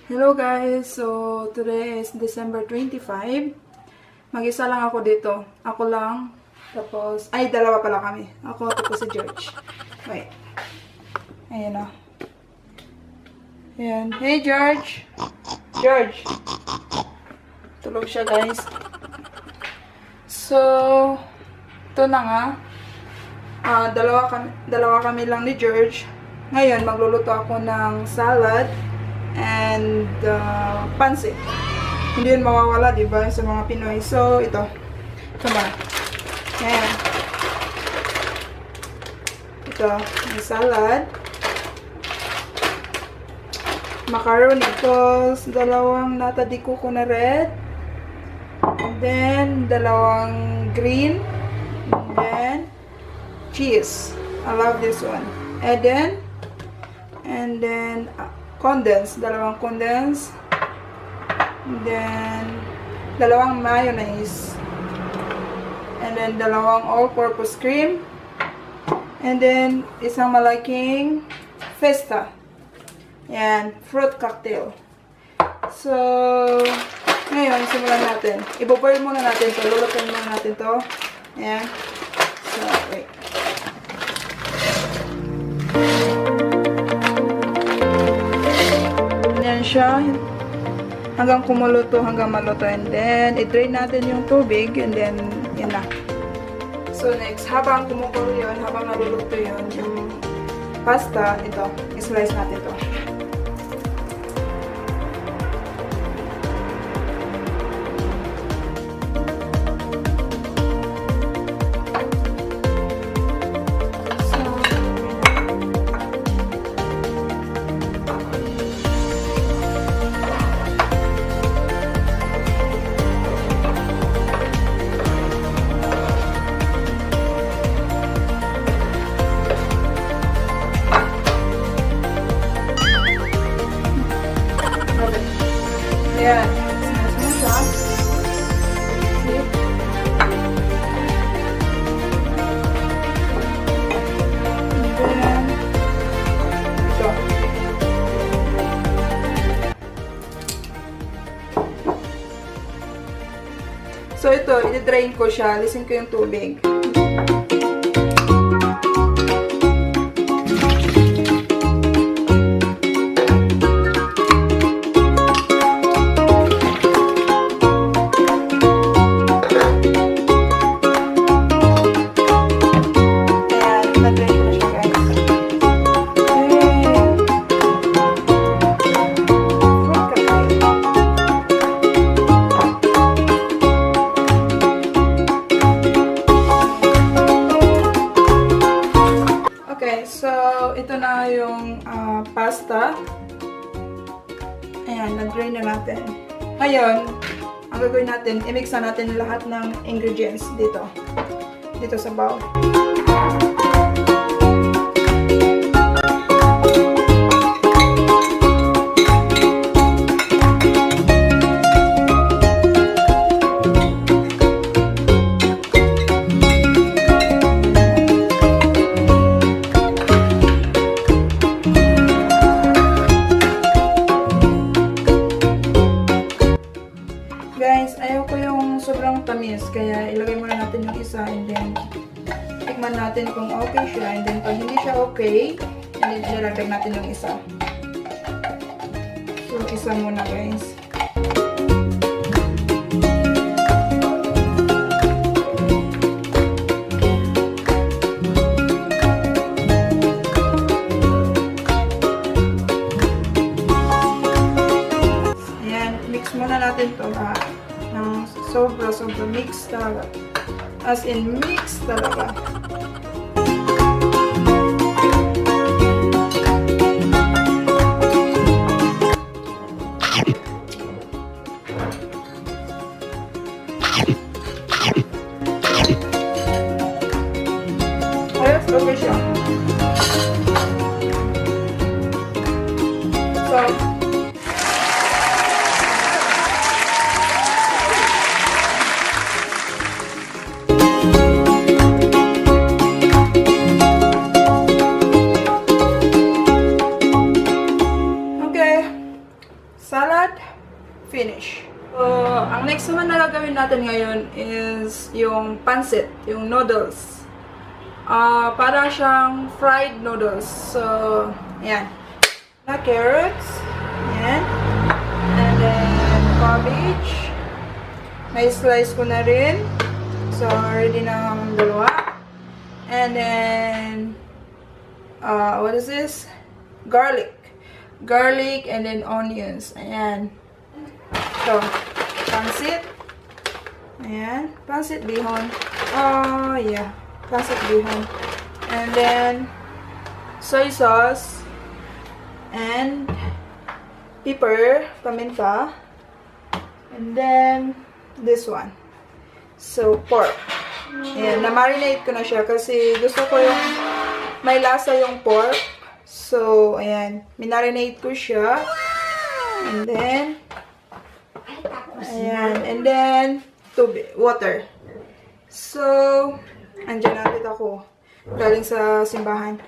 Hello guys! So, today is December 25. Mag-isa lang ako dito. Ako lang. Tapos, ay, dalawa pala kami. Ako, tapos si George. Wait. Ayan o. Ayan. Hey, George! George! Tulog siya, guys. So, ito na nga. Dalawa kami lang ni George. Ngayon, magluluto ako ng salad and pansit. Hindi yun mawawala, diba, sa mga Pinoy. So, ito. Ito ba? Ayan. Ito. May salad. Macaroni. Ito, dalawang nata di kuko na red. And then, dalawang green. And then, cheese. I love this one. And then, condensed, dalawang condensed, and then dalawang mayonnaise, and then dalawang all-purpose cream, and then isang malaking festa. Yan, fruit cocktail. So, ngayon, simulan natin. I-boil muna natin to. Lulutuin muna natin to. Yan. So, wait. Siya hanggang kumulo hanggang maluto, and then i-drain natin yung tubig, and then yun na. So next, habang kumukulo yun, habang naluluto yun yung pasta, ito, i-slice natin ito. Ayan. Smash mo siya. See? And then, ito. So, ito, i-drain ko siya. Alisin ko yung tubig. So, ito na yung pasta. Ayan, nag-drain na natin. Ngayon, ang gagawin natin, i-mix na natin lahat ng ingredients dito. Dito sa bowl. Guys, ayaw ko yung sobrang tamis, kaya ilagay muna natin yung isa, and then tikman natin kung okay siya, and then pag hindi siya okay, and then ilagay natin yung isa. So, isa muna, guys. Ayan, mix muna natin to lahat. Sobra mix talaga. As in, mix talaga. Ayos, okay siya. So, salad, finish. So, ang next naman na gagawin natin ngayon is yung pancit, yung noodles. Para siyang fried noodles. So, ayan. Na carrots. Ayan. And then, cabbage. May slice ko na rin. So, ready na ang dalawa. And then, what is this? Garlic. Garlic and then onions. Ayan. So, pancit. Ayan. Pancit bihon. Yeah. Pancit bihon. And then, soy sauce. And pepper. Paminta. And then, this one. So, pork. Ayan. Na-marinate ko na siya kasi gusto ko yung may lasa yung pork. So, ayan. Minarinate ko siya. And then, ayan. And then, water. So, andyan natin ako. Galing sa simbahan.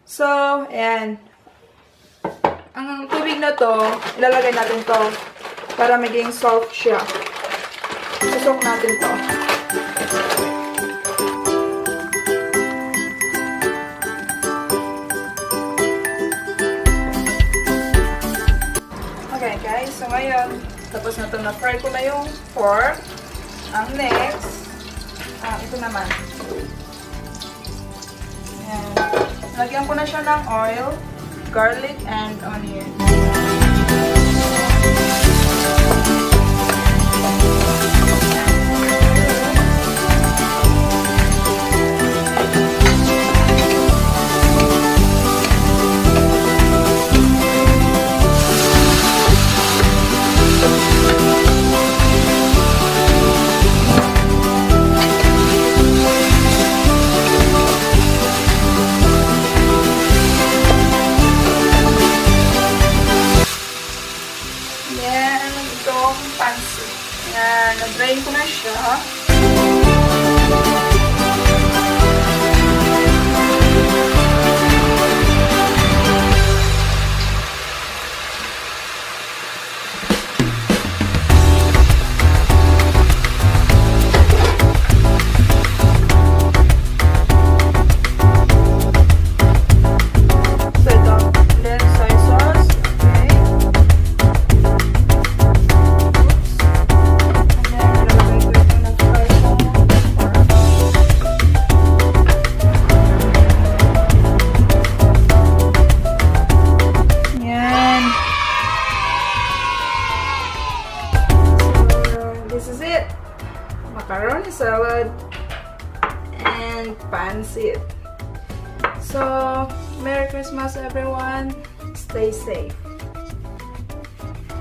So, ayan. Ang tubig na to, ilalagay natin to para maging soft siya. Susok natin to. Okay guys, so ngayon, tapos na ito, na-fry ko na yung pork. Ang next, ito naman. Ayan. Lagyan ko na siya ng oil, garlic, and onion. Na-drain ko na siya. Macaroni salad and pancit. So, Merry Christmas everyone. Stay safe.